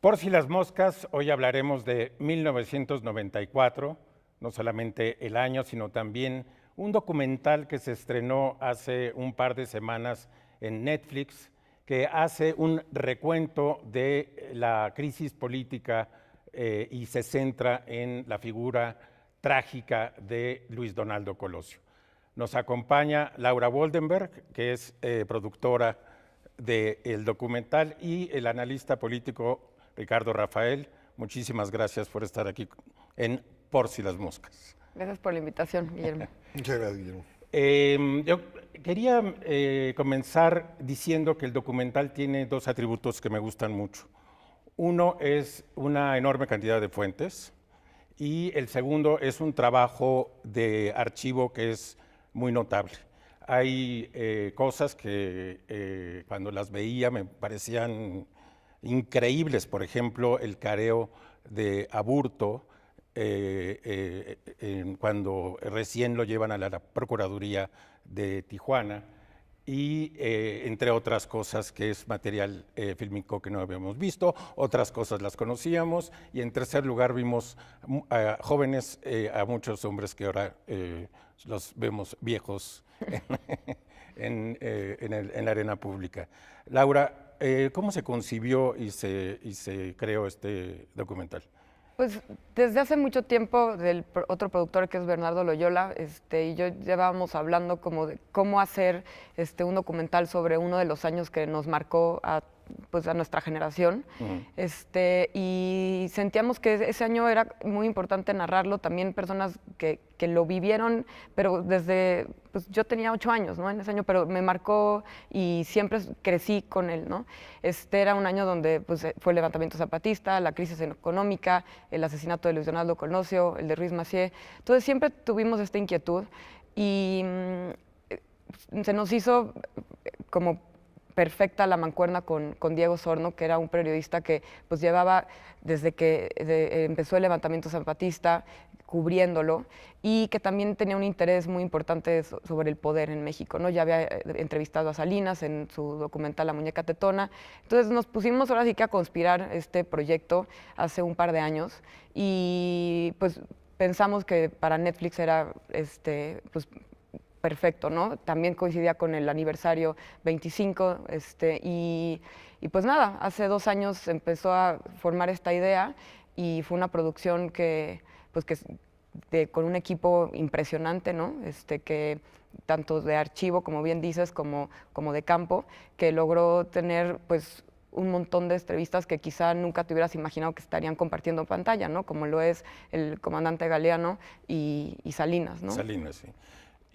Por si las moscas, hoy hablaremos de 1994, no solamente el año, sino también un documental que se estrenó hace un par de semanas en Netflix, que hace un recuento de la crisis política y se centra en la figura trágica de Luis Donaldo Colosio. Nos acompaña Laura Woldenberg, que es productora del documental, y el analista político Ricardo Rafael. Muchísimas gracias por estar aquí en Por si las moscas. Gracias por la invitación, Guillermo. Muchas gracias, Guillermo. Yo quería comenzar diciendo que el documental tiene dos atributos que me gustan mucho. Uno es una enorme cantidad de fuentes y el segundo es un trabajo de archivo que es muy notable. Hay cosas que cuando las veía me parecían increíbles, por ejemplo, el careo de Aburto, cuando recién lo llevan a la Procuraduría de Tijuana, y entre otras cosas que es material fílmico que no habíamos visto, otras cosas las conocíamos, y en tercer lugar vimos a jóvenes, a muchos hombres que ahora los vemos viejos en la arena pública. Laura, ¿cómo se concibió y se creó este documental? Pues desde hace mucho tiempo del otro productor que es Bernardo Loyola, y yo llevábamos hablando como de cómo hacer un documental sobre uno de los años que nos marcó a nuestra generación. Y sentíamos que ese año era muy importante narrarlo, también personas que lo vivieron, pero desde, pues yo tenía 8 años, ¿no? En ese año, pero me marcó y siempre crecí con él, ¿no? Era un año donde pues, fue el levantamiento zapatista, la crisis económica, el asesinato de Luis Donaldo Colosio, el de Ruiz Massieu. Entonces siempre tuvimos esta inquietud y se nos hizo como perfecta la mancuerna con Diego Sorno, que era un periodista que pues llevaba desde que empezó el levantamiento zapatista cubriéndolo, y que también tenía un interés muy importante sobre el poder en México, ¿no? Ya había entrevistado a Salinas en su documental La Muñeca Tetona. Entonces nos pusimos ahora sí que a conspirar este proyecto hace un par de años, y pues pensamos que para Netflix era pues perfecto, ¿no? También coincidía con el aniversario 25, y pues nada, hace 2 años empezó a formar esta idea y fue una producción con un equipo impresionante, ¿no? Que tanto de archivo, como bien dices, como de campo, que logró tener pues un montón de entrevistas que quizá nunca te hubieras imaginado que estarían compartiendo pantalla, ¿no? Como lo es el comandante Galeano y Salinas, ¿no? Salinas, sí.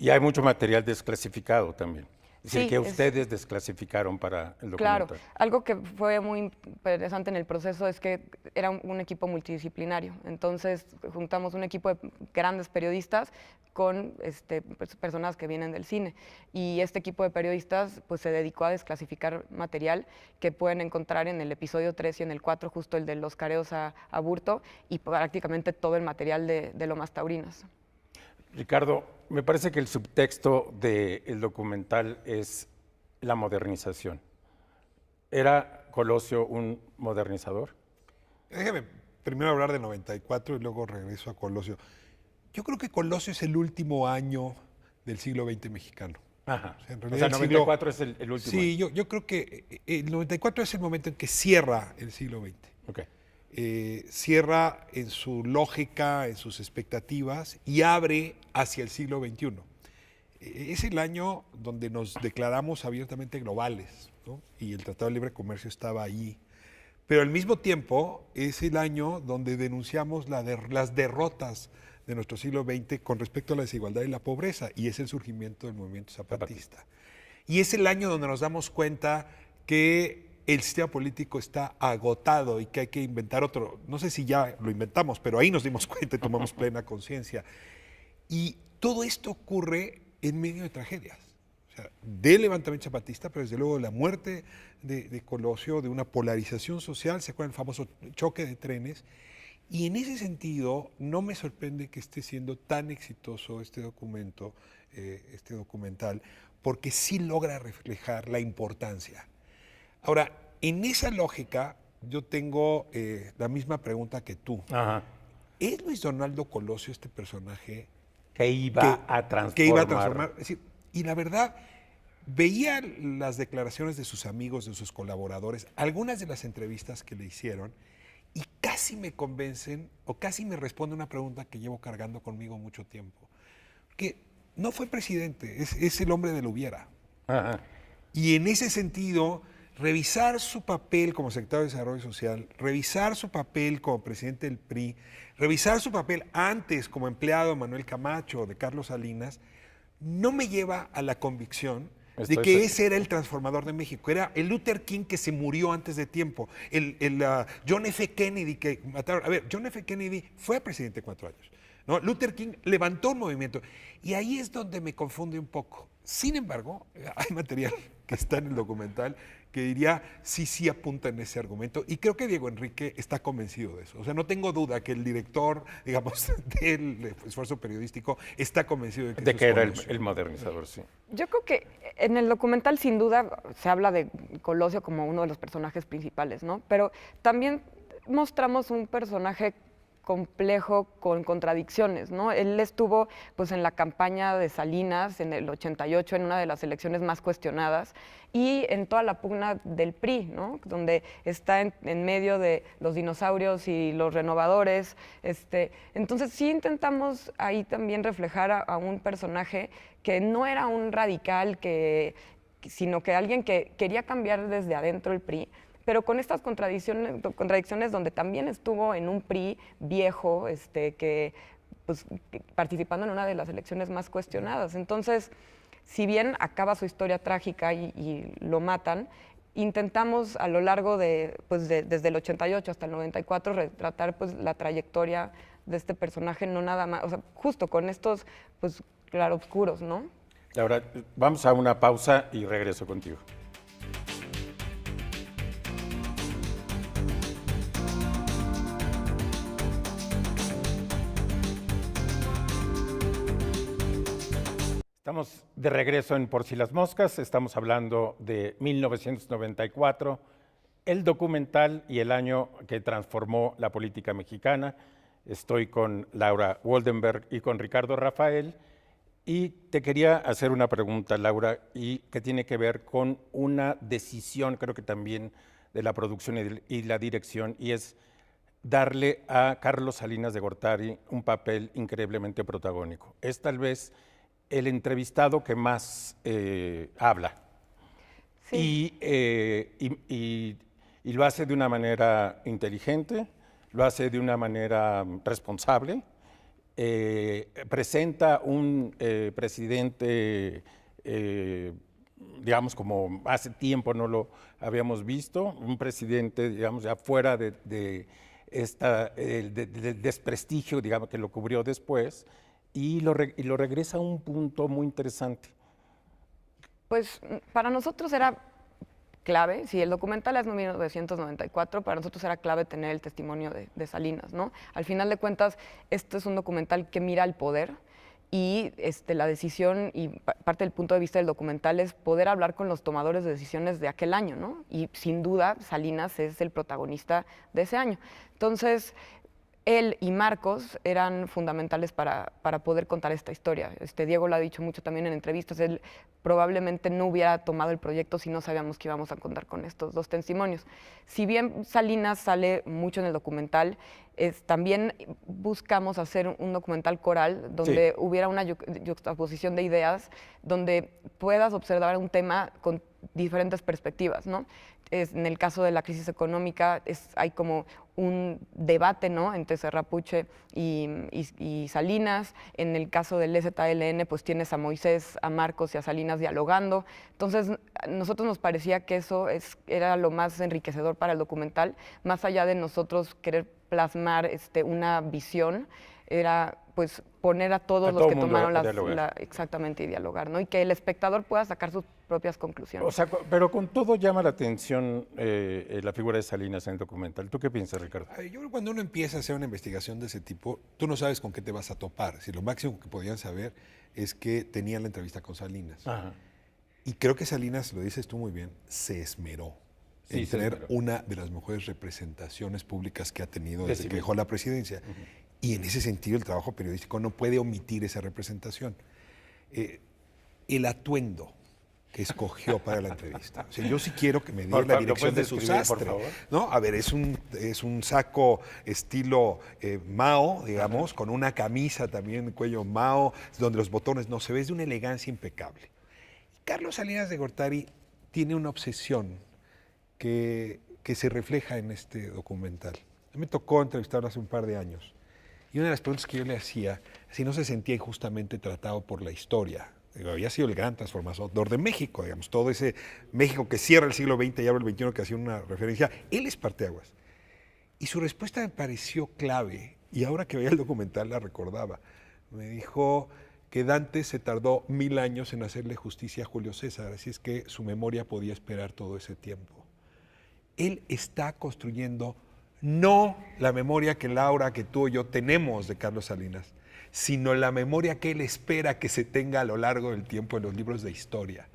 Y hay mucho material desclasificado también. Es decir, Sí, que ustedes desclasificaron para el documental. Claro, algo que fue muy interesante en el proceso es que era un equipo multidisciplinario. Entonces juntamos un equipo de grandes periodistas con pues, personas que vienen del cine. Y este equipo de periodistas pues, se dedicó a desclasificar material que pueden encontrar en el episodio 3 y en el 4, justo el de los careos a Aburto, y prácticamente todo el material de Lomas Taurinas. Ricardo, me parece que el subtexto del documental es la modernización. ¿Era Colosio un modernizador? Déjame primero hablar de 94 y luego regreso a Colosio. Yo creo que Colosio es el último año del siglo XX mexicano. Ajá. O sea, en O realidad sea, el 94 es el último. Sí, yo creo que el 94 es el momento en que cierra el siglo XX. Okay. Cierra en su lógica, en sus expectativas y abre hacia el siglo XXI. Es el año donde nos declaramos abiertamente globales, ¿no? Y el Tratado de Libre Comercio estaba allí. Pero al mismo tiempo es el año donde denunciamos las derrotas de nuestro siglo XX con respecto a la desigualdad y la pobreza, y es el surgimiento del movimiento zapatista. Y es el año donde nos damos cuenta que el sistema político está agotado y que hay que inventar otro. No sé si ya lo inventamos, pero ahí nos dimos cuenta y tomamos plena conciencia. Y todo esto ocurre en medio de tragedias. O sea, del levantamiento zapatista, pero desde luego de la muerte de Colosio, de una polarización social, se acuerdan el famoso choque de trenes. Y en ese sentido, no me sorprende que esté siendo tan exitoso este documental, porque sí logra reflejar la importancia. Ahora, en esa lógica, yo tengo la misma pregunta que tú. Ajá. ¿Es Luis Donaldo Colosio este personaje Que iba a transformar. que iba a transformar? Es decir, y la verdad, veía las declaraciones de sus amigos, de sus colaboradores, algunas de las entrevistas que le hicieron, y casi me convencen o casi me responde una pregunta que llevo cargando conmigo mucho tiempo. Que no fue presidente, es el hombre del hubiera. Ajá. Y en ese sentido, revisar su papel como secretario de Desarrollo Social, revisar su papel como presidente del PRI, revisar su papel antes como empleado de Manuel Camacho o de Carlos Salinas, no me lleva a la convicción de que ese era el transformador de México. Era el Luther King que se murió antes de tiempo, John F. Kennedy que mataron. A ver, John F. Kennedy fue presidente 4 años, ¿no? Luther King levantó un movimiento y ahí es donde me confunde un poco. Sin embargo, hay material que está en el documental que diría sí apunta en ese argumento, y creo que Diego Enrique está convencido de eso. O sea, no tengo duda que el director, digamos, del esfuerzo periodístico está convencido de que era el modernizador, sí. Yo creo que en el documental sin duda se habla de Colosio como uno de los personajes principales, ¿no? Pero también mostramos un personaje complejo con contradicciones, ¿no? Él estuvo pues en la campaña de Salinas en el 88, en una de las elecciones más cuestionadas, y en toda la pugna del PRI, ¿no? Donde está en medio de los dinosaurios y los renovadores. Entonces sí intentamos ahí también reflejar a un personaje que no era un radical, sino que alguien que quería cambiar desde adentro el PRI, pero con estas contradicciones donde también estuvo en un PRI viejo, participando en una de las elecciones más cuestionadas. Entonces, si bien acaba su historia trágica y lo matan, intentamos a lo largo desde el 88 hasta el 94 retratar pues la trayectoria de este personaje, no nada más, o sea, justo con estos pues claroscuros, ¿no? Laura, vamos a una pausa y regreso contigo. Estamos de regreso en Por si las moscas, estamos hablando de 1994, el documental y el año que transformó la política mexicana. Estoy con Laura Woldenberg y con Ricardo Rafael, y te quería hacer una pregunta, Laura, y que tiene que ver con una decisión, creo que también de la producción y la dirección, y es darle a Carlos Salinas de Gortari un papel increíblemente protagónico. Es tal vez el entrevistado que más habla. Sí. Y lo hace de una manera inteligente, lo hace de una manera responsable, presenta un presidente, digamos, como hace tiempo no lo habíamos visto, un presidente, digamos, ya fuera del desprestigio, digamos, que lo cubrió después, y lo regresa a un punto muy interesante. Pues para nosotros era clave, si el documental es 1994, para nosotros era clave tener el testimonio de Salinas, ¿no? Al final de cuentas, este es un documental que mira al poder, y la decisión y parte del punto de vista del documental es poder hablar con los tomadores de decisiones de aquel año, ¿no? Y sin duda Salinas es el protagonista de ese año. Entonces, él y Marcos eran fundamentales para poder contar esta historia. Diego lo ha dicho mucho también en entrevistas, él probablemente no hubiera tomado el proyecto si no sabíamos que íbamos a contar con estos dos testimonios. Si bien Salinas sale mucho en el documental, también buscamos hacer un documental coral donde hubiera una yuxtaposición de ideas, donde puedas observar un tema con diferentes perspectivas, ¿no? En el caso de la crisis económica hay como un debate, ¿no?, entre Serrapuche y Salinas. En el caso del EZLN, pues tienes a Moisés, a Marcos y a Salinas dialogando. Entonces, a nosotros nos parecía que eso era lo más enriquecedor para el documental, más allá de nosotros querer plasmar una visión, era pues poner a todos los que tomaron exactamente, y dialogar, ¿no? Y que el espectador pueda sacar sus propias conclusiones. O sea, pero con todo llama la atención la figura de Salinas en el documental. ¿Tú qué piensas, Ricardo? Yo creo que cuando uno empieza a hacer una investigación de ese tipo, tú no sabes con qué te vas a topar. Si lo máximo que podían saber es que tenían la entrevista con Salinas. Ajá. Y creo que Salinas, lo dices tú muy bien, se esmeró. en sí, tener claro. una de las mejores representaciones públicas que ha tenido desde Sí que dejó la presidencia. Y en ese sentido el trabajo periodístico no puede omitir esa representación. El atuendo que escogió para la entrevista. O sea, yo sí quiero que me diga Por la favor, ¿lo dirección de puedes su describir, por sastre. favor? ¿No? A ver, es un saco estilo Mao, digamos, con una camisa también cuello Mao, donde los botones no se ven, es de una elegancia impecable. Carlos Salinas de Gortari tiene una obsesión que se refleja en este documental. A mí me tocó entrevistarlo hace un par de años. Y una de las preguntas que yo le hacía, si no se sentía injustamente tratado por la historia. Digo, había sido el gran transformador de México, digamos, todo ese México que cierra el siglo XX y abre el XXI, que hacía una referencia. Él es parteaguas. Y su respuesta me pareció clave, y ahora que veía el documental la recordaba. Me dijo que Dante se tardó 1000 años en hacerle justicia a Julio César, así es que su memoria podía esperar todo ese tiempo. Él está construyendo no la memoria que Laura, que tú y yo tenemos de Carlos Salinas, sino la memoria que él espera que se tenga a lo largo del tiempo en los libros de historia.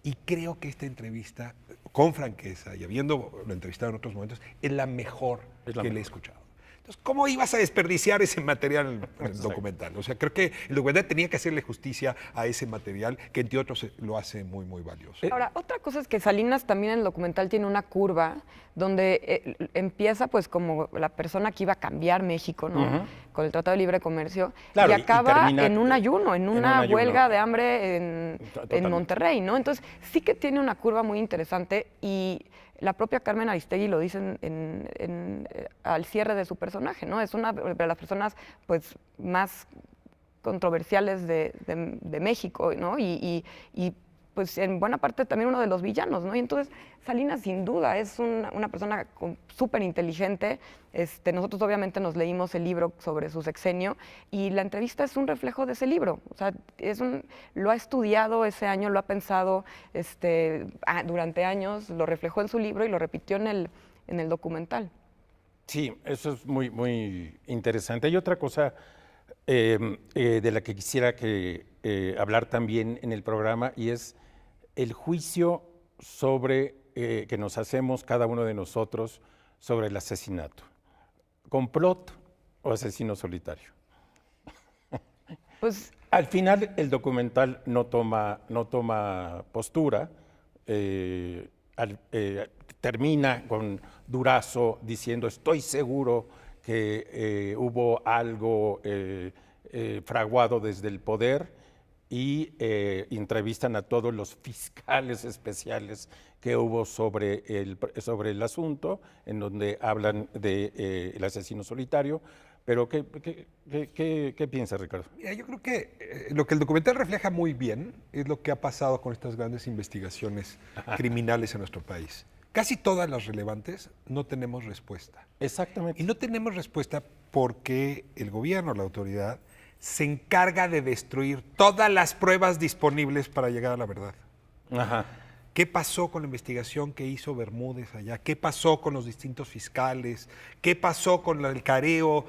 Y creo que esta entrevista, con franqueza y habiéndolo entrevistado en otros momentos, es la mejor que le he escuchado. Entonces, ¿cómo ibas a desperdiciar ese material en el documental? O sea, creo que el documental tenía que hacerle justicia a ese material que entre otros lo hace muy, muy valioso. Ahora, otra cosa es que Salinas también en el documental tiene una curva donde empieza pues como la persona que iba a cambiar México, ¿no? Con el Tratado de Libre Comercio, Claro, y y acaba termina en un ayuno, en una ayuno. huelga de hambre en Totalmente. Monterrey, ¿no? Entonces, sí que tiene una curva muy interesante y la propia Carmen Aristegui lo dice al cierre de su personaje, ¿no? Es una de las personas pues más controversiales de México, ¿no? Y pues en buena parte también uno de los villanos, ¿no? Y entonces Salinas sin duda es una persona súper inteligente. Nosotros obviamente nos leímos el libro sobre su sexenio y la entrevista es un reflejo de ese libro. O sea, lo ha estudiado ese año, lo ha pensado durante años, lo reflejó en su libro y lo repitió en el documental. Sí, eso es muy, muy interesante. Hay otra cosa de la que quisiera hablar también en el programa y es el juicio sobre que nos hacemos cada uno de nosotros sobre el asesinato. ¿Complot o asesino solitario? Pues al final el documental no toma postura, termina con Durazo diciendo estoy seguro que hubo algo fraguado desde el poder y entrevistan a todos los fiscales especiales que hubo sobre el asunto, en donde hablan del asesino solitario. Pero, ¿qué piensa, Ricardo? Mira, yo creo que lo que el documental refleja muy bien es lo que ha pasado con estas grandes investigaciones criminales en nuestro país. Casi todas las relevantes no tenemos respuesta. Exactamente. Y no tenemos respuesta porque el gobierno, la autoridad, se encarga de destruir todas las pruebas disponibles para llegar a la verdad. Ajá. ¿Qué pasó con la investigación que hizo Bermúdez allá? ¿Qué pasó con los distintos fiscales? ¿Qué pasó con el careo?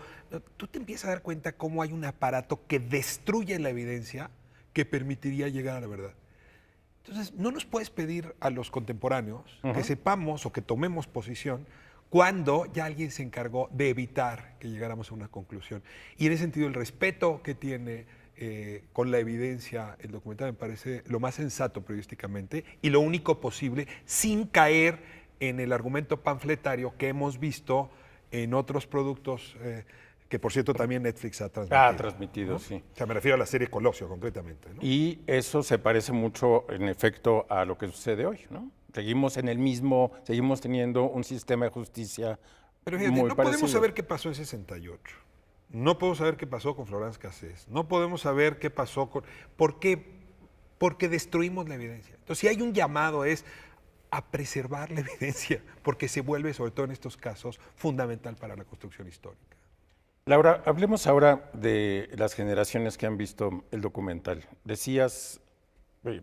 Tú te empiezas a dar cuenta cómo hay un aparato que destruye la evidencia que permitiría llegar a la verdad. Entonces, no nos puedes pedir a los contemporáneos que sepamos o que tomemos posición cuando ya alguien se encargó de evitar que llegáramos a una conclusión. Y en ese sentido, el respeto que tiene con la evidencia el documental me parece lo más sensato periodísticamente y lo único posible sin caer en el argumento panfletario que hemos visto en otros productos que por cierto también Netflix ha transmitido. Ha transmitido, ¿no? Sí. O sea, me refiero a la serie Colosio concretamente, ¿no? Y eso se parece mucho, en efecto, a lo que sucede hoy, ¿no? Seguimos teniendo un sistema de justicia Pero fíjate, muy no parecido. podemos saber qué pasó en 68. No podemos saber qué pasó con Florence Cassés. No podemos saber qué pasó con... ¿Por qué? Porque destruimos la evidencia. Entonces, si hay un llamado es a preservar la evidencia, porque se vuelve, sobre todo en estos casos, fundamental para la construcción histórica. Laura, hablemos ahora de las generaciones que han visto el documental. Decías,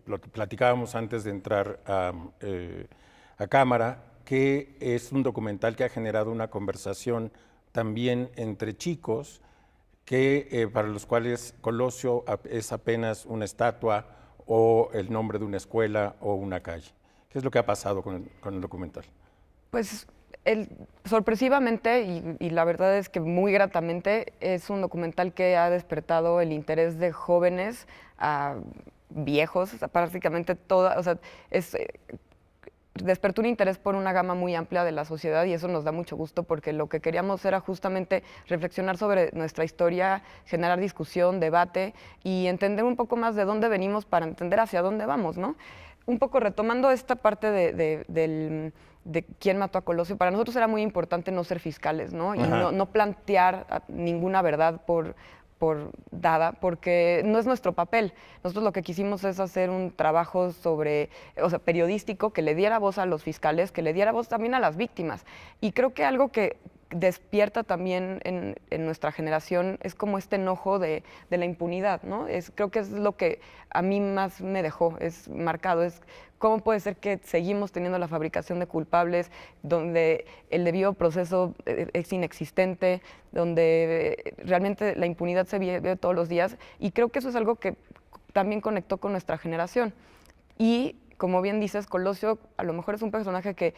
lo platicábamos antes de entrar a cámara, que es un documental que ha generado una conversación también entre chicos, para los cuales Colosio es apenas una estatua o el nombre de una escuela o una calle. ¿Qué es lo que ha pasado con el documental? Pues sorpresivamente, y la verdad es que muy gratamente, es un documental que ha despertado el interés de jóvenes a viejos, o sea, prácticamente toda, o sea, despertó un interés por una gama muy amplia de la sociedad y eso nos da mucho gusto porque lo que queríamos era justamente reflexionar sobre nuestra historia, generar discusión, debate y entender un poco más de dónde venimos para entender hacia dónde vamos, ¿no? Un poco retomando esta parte de quién mató a Colosio, para nosotros era muy importante no ser fiscales, ¿no? Y no plantear ninguna verdad por dada, porque no es nuestro papel. Nosotros lo que quisimos es hacer un trabajo periodístico que le diera voz a los fiscales, que le diera voz también a las víctimas. Y creo que algo que despierta también en nuestra generación es como este enojo de la impunidad, ¿no? Creo que es lo que a mí más me dejó, es marcado, es cómo puede ser que seguimos teniendo la fabricación de culpables, donde el debido proceso es inexistente, donde realmente la impunidad se vive todos los días, y creo que eso es algo que también conectó con nuestra generación. Y como bien dices, Colosio a lo mejor es un personaje que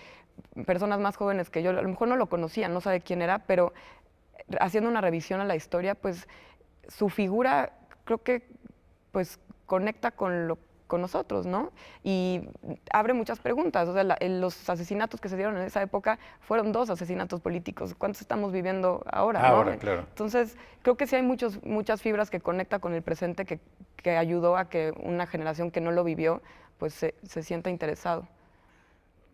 personas más jóvenes que yo a lo mejor no lo conocían, no sabe quién era, pero haciendo una revisión a la historia, pues su figura creo que pues conecta con nosotros, ¿no? Y abre muchas preguntas. O sea, los asesinatos que se dieron en esa época fueron 2 asesinatos políticos. ¿Cuántos estamos viviendo ahora? Ahora, ¿no? claro. Entonces, creo que sí hay muchas fibras que conecta con el presente que ayudó a que una generación que no lo vivió, pues se sienta interesado.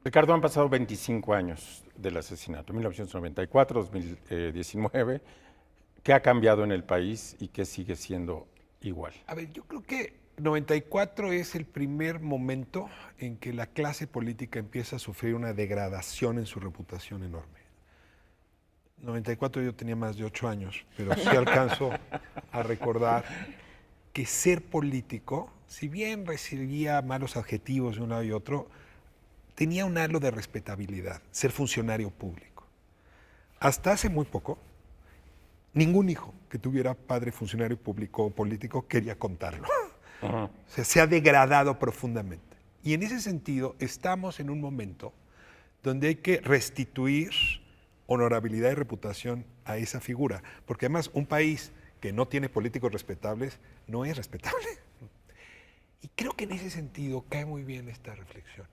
Ricardo, han pasado 25 años del asesinato, 1994, 2019. ¿Qué ha cambiado en el país y qué sigue siendo igual? A ver, yo creo que 94 es el primer momento en que la clase política empieza a sufrir una degradación en su reputación enorme. 94 yo tenía más de 8 años, pero sí alcanzo a recordar que ser político, si bien recibía malos adjetivos de un lado y otro, tenía un halo de respetabilidad, ser funcionario público. Hasta hace muy poco, ningún hijo que tuviera padre funcionario público o político quería contarlo. O sea, se ha degradado profundamente. Y en ese sentido, estamos en un momento donde hay que restituir honorabilidad y reputación a esa figura. Porque además, un país que no tiene políticos respetables no es respetable. Y creo que en ese sentido cae muy bien esta reflexión.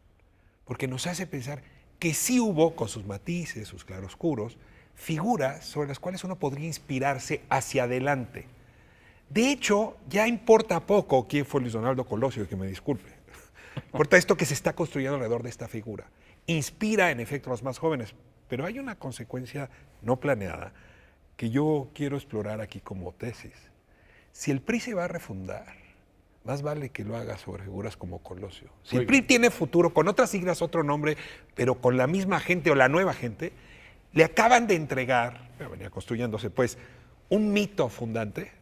Porque nos hace pensar que sí hubo, con sus matices, sus claroscuros, figuras sobre las cuales uno podría inspirarse hacia adelante. De hecho, ya importa poco quién fue Luis Donaldo Colosio, que me disculpe. Importa esto que se está construyendo alrededor de esta figura. Inspira, en efecto, a los más jóvenes, pero hay una consecuencia no planeada que yo quiero explorar aquí como tesis. Si el PRI se va a refundar, más vale que lo haga sobre figuras como Colosio. Si el PRI tiene futuro, con otras siglas, otro nombre, pero con la misma gente o la nueva gente, le acaban de entregar, pero venía construyéndose pues, un mito fundante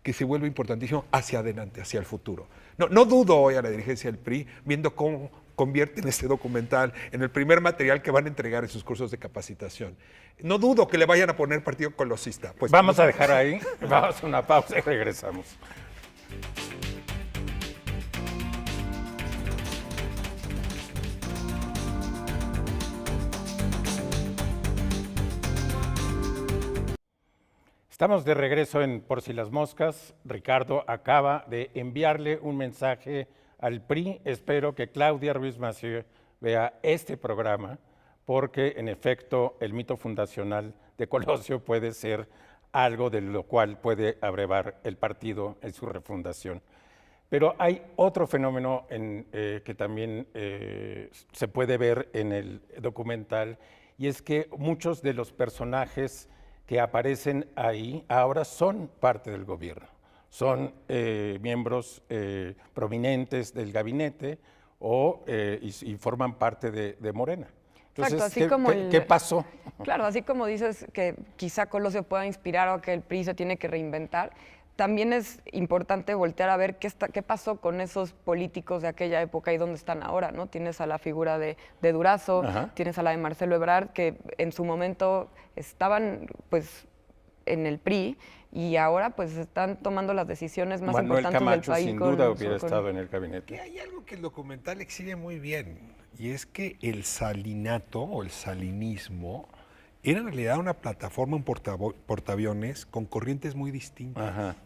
que se vuelve importantísimo hacia adelante, hacia el futuro. No dudo hoy a la dirigencia del PRI, viendo cómo convierten este documental en el primer material que van a entregar en sus cursos de capacitación. No dudo que le vayan a poner partido colosista. Pues, vamos a dejar ahí, vamos a una pausa y regresamos. Estamos de regreso en Por si las moscas. Ricardo acaba de enviarle un mensaje al PRI. Espero que Claudia Ruiz Massieu vea este programa, porque en efecto el mito fundacional de Colosio puede ser algo de lo cual puede abrevar el partido en su refundación. Pero hay otro fenómeno que también se puede ver en el documental, y es que muchos de los personajes que aparecen ahí ahora son parte del gobierno, son miembros prominentes del gabinete y forman parte de Morena. Entonces, exacto, así ¿qué pasó? Claro, así como dices que quizá Colosio pueda inspirar o que el PRI se tiene que reinventar, también es importante voltear a ver qué pasó con esos políticos de aquella época y dónde están ahora, ¿no? Tienes a la figura de Durazo, tienes a la de Marcelo Ebrard, que en su momento estaban, pues, en el PRI y ahora pues están tomando las decisiones más Manuel importantes Camacho, del país. sin duda, hubiera estado en el Que gabinete. hay algo que el documental exhibe muy bien, y es que el salinato o el salinismo era en realidad una plataforma, un portaaviones con corrientes muy distintas. Ajá.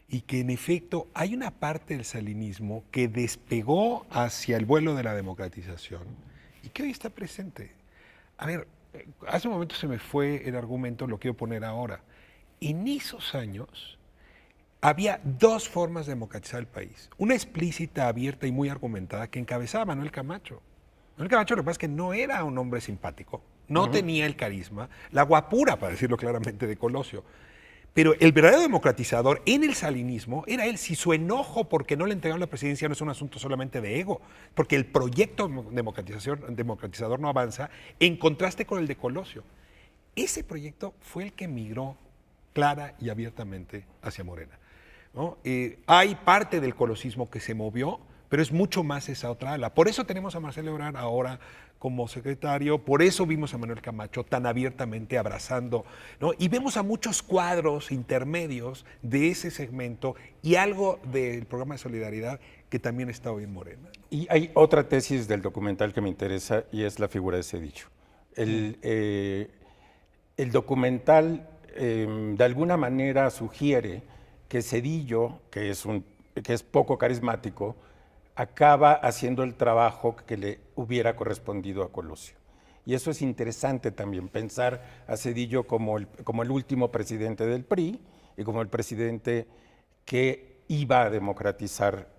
Y que en efecto hay una parte del salinismo que despegó hacia el vuelo de la democratización y que hoy está presente. A ver, hace un momento se me fue el argumento, lo quiero poner ahora. En esos años había dos formas de democratizar el país. Una explícita, abierta y muy argumentada que encabezaba Manuel Camacho. Manuel Camacho lo que pasa es que no era un hombre simpático, no tenía el carisma, la guapura, para decirlo claramente, de Colosio. Pero el verdadero democratizador en el salinismo era él. Si su enojo porque no le entregaron la presidencia no es un asunto solamente de ego, porque el proyecto democratizador no avanza, en contraste con el de Colosio. Ese proyecto fue el que migró clara y abiertamente hacia Morena, ¿no? Hay parte del colosismo que se movió, pero es mucho más esa otra ala. Por eso tenemos a Marcelo Ebrard ahora como secretario, por eso vimos a Manuel Camacho tan abiertamente abrazando, ¿no? Y vemos a muchos cuadros intermedios de ese segmento y algo del programa de solidaridad que también está hoy en Morena. Y hay otra tesis del documental que me interesa y es la figura de Zedillo. El documental de alguna manera sugiere que Zedillo, que es poco carismático, acaba haciendo el trabajo que le hubiera correspondido a Colosio. Y eso es interesante también, pensar a Zedillo como el último presidente del PRI y como el presidente que iba a democratizar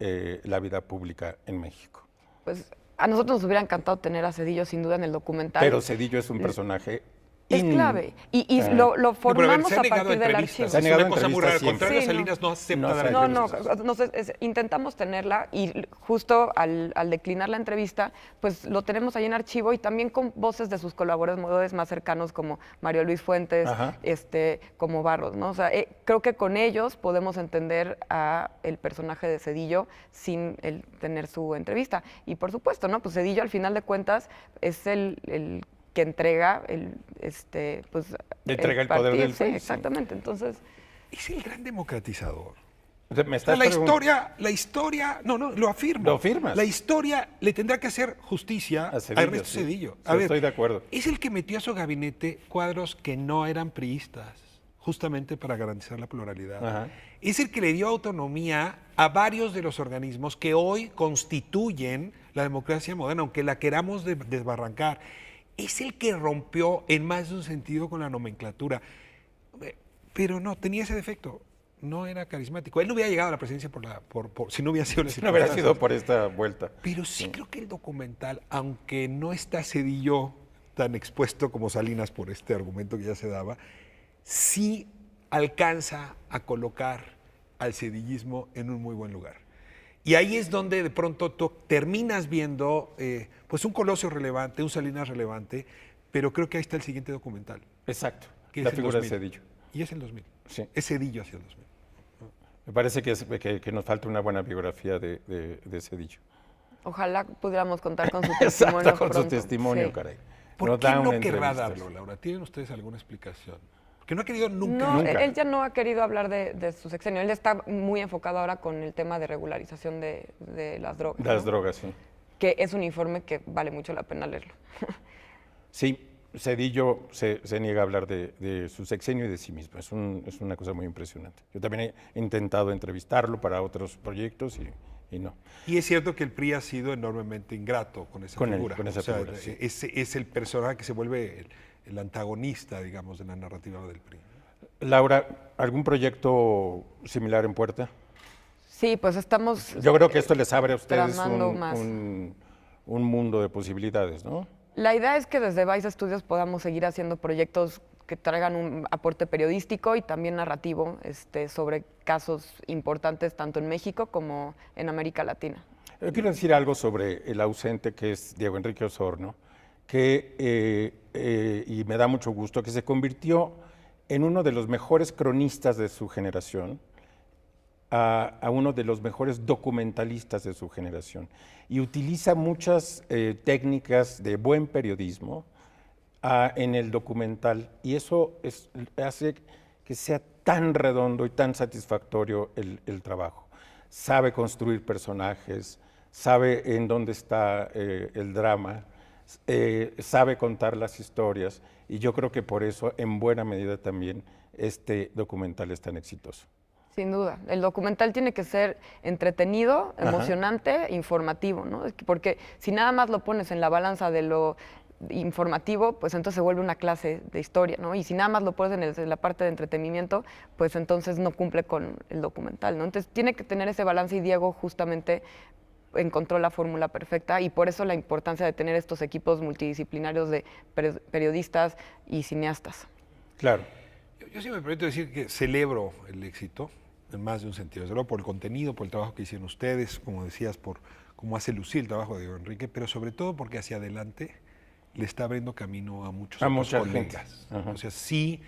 la vida pública en México. Pues a nosotros nos hubiera encantado tener a Zedillo sin duda en el documental. Pero Zedillo es un personaje es clave. Y lo formamos a partir del archivo. Se ha negado una cosa muy rara. Al entrevistas contrario, siempre. Salinas no acepta No, dar No, entrevistas. intentamos tenerla y justo al declinar la entrevista, pues lo tenemos ahí en archivo y también con voces de sus colaboradores más cercanos como Mario Luis Fuentes, como Barros, ¿no? O sea, creo que con ellos podemos entender a el personaje de Zedillo sin el tener su entrevista. Y por supuesto, ¿no? Pues Zedillo al final de cuentas es el que entrega entrega el poder del sí, país. exactamente. Entonces, Es el gran democratizador. Me estás La historia, no, lo afirmo. Lo afirmas. La historia le tendrá que hacer justicia a Zedillo, Ernesto sí. Zedillo. Sí, estoy de acuerdo. Es el que metió a su gabinete cuadros que no eran priistas, justamente para garantizar la pluralidad. Ajá. Es el que le dio autonomía a varios de los organismos que hoy constituyen la democracia moderna, aunque la queramos desbarrancar. Es el que rompió en más de un sentido con la nomenclatura. Pero no, tenía ese defecto. No era carismático. Él no hubiera llegado a la presidencia si no hubiera sido la Si no hubiera sido por esta vuelta. Pero sí creo que el documental, aunque no está Zedillo tan expuesto como Salinas por este argumento que ya se daba, sí alcanza a colocar al zedillismo en un muy buen lugar. Y ahí es donde de pronto tú terminas viendo pues un Colosio relevante, un Salinas relevante, pero creo que ahí está el siguiente documental. Exacto, Que la es el figura 2000. de Zedillo. Y es el 2000. Sí. Es Zedillo hacia el 2000. Me parece que nos falta una buena biografía de Zedillo. ojalá pudiéramos contar con su testimonio. Exacto, con su pronto. testimonio, Sí. caray. ¿Por Nos qué da no una querrá entrevista. darlo, Laura? ¿Tienen ustedes alguna explicación? Porque no ha querido nunca. No, Nunca. él ya no ha querido hablar de su sexenio. Él está muy enfocado ahora con el tema de regularización de las drogas. Las ¿no? drogas, sí. Que es un informe que vale mucho la pena leerlo. Sí, Zedillo se niega a hablar de su sexenio y de sí mismo. Es una cosa muy impresionante. Yo también he intentado entrevistarlo para otros proyectos y no. Y es cierto que el PRI ha sido enormemente ingrato con esa figura. Con esa O sea, figura, sí. es el personaje que se vuelve el antagonista, digamos, de la narrativa del PRI. Laura, ¿algún proyecto similar en puerta? Sí, pues estamos... Yo creo que esto les abre a ustedes tramando más. un mundo de posibilidades, ¿no? La idea es que desde Vice Studios podamos seguir haciendo proyectos que traigan un aporte periodístico y también narrativo sobre casos importantes tanto en México como en América Latina. Yo quiero decir algo sobre el ausente que es Diego Enrique Osorno, que, y me da mucho gusto, que se convirtió en uno de los mejores cronistas de su generación, a uno de los mejores documentalistas de su generación y utiliza muchas técnicas de buen periodismo en el documental y eso hace que sea tan redondo y tan satisfactorio el trabajo. Sabe construir personajes, sabe en dónde está el drama, sabe contar las historias, y yo creo que por eso, en buena medida también, este documental es tan exitoso. Sin duda. El documental tiene que ser entretenido, emocionante, informativo, ¿no? Porque si nada más lo pones en la balanza de lo informativo, pues entonces se vuelve una clase de historia, ¿no? Y si nada más lo pones en la parte de entretenimiento, pues entonces no cumple con el documental, ¿no? Entonces tiene que tener ese balance, y Diego justamente encontró la fórmula perfecta, y por eso la importancia de tener estos equipos multidisciplinarios de periodistas y cineastas. Claro. Yo sí me permito decir que celebro el éxito en más de un sentido. Desde luego por el contenido, por el trabajo que hicieron ustedes, como decías, por cómo hace lucir el trabajo de Diego Enrique, pero sobre todo porque hacia adelante le está abriendo camino a muchos otros colegas. O sea, sí,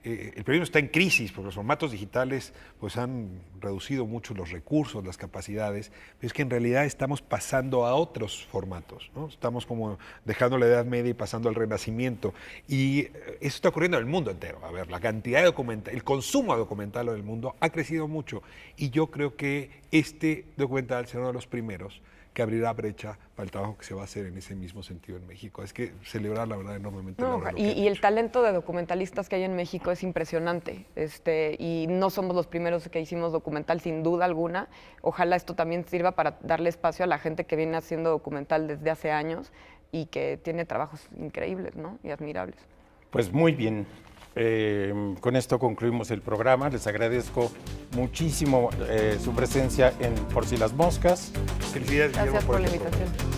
el periodismo está en crisis porque los formatos digitales pues han reducido mucho los recursos, las capacidades, pero es que en realidad estamos pasando a otros formatos, ¿no? Estamos como dejando la Edad Media y pasando al Renacimiento, y eso está ocurriendo en el mundo entero. A ver, la cantidad de documental, el consumo de documental en el mundo ha crecido mucho, y yo creo que este documental será uno de los primeros que abrirá brecha para el trabajo que se va a hacer en ese mismo sentido en México. Es que celebrar, la verdad, enormemente. No, y el talento de documentalistas que hay en México es impresionante. Y no somos los primeros que hicimos documental, sin duda alguna. Ojalá esto también sirva para darle espacio a la gente que viene haciendo documental desde hace años y que tiene trabajos increíbles, ¿no? Y admirables. Pues muy bien. Con esto concluimos el programa. Les agradezco muchísimo su presencia en Por si las moscas. Felicidades, Guillermo, Gracias por la este programa. invitación.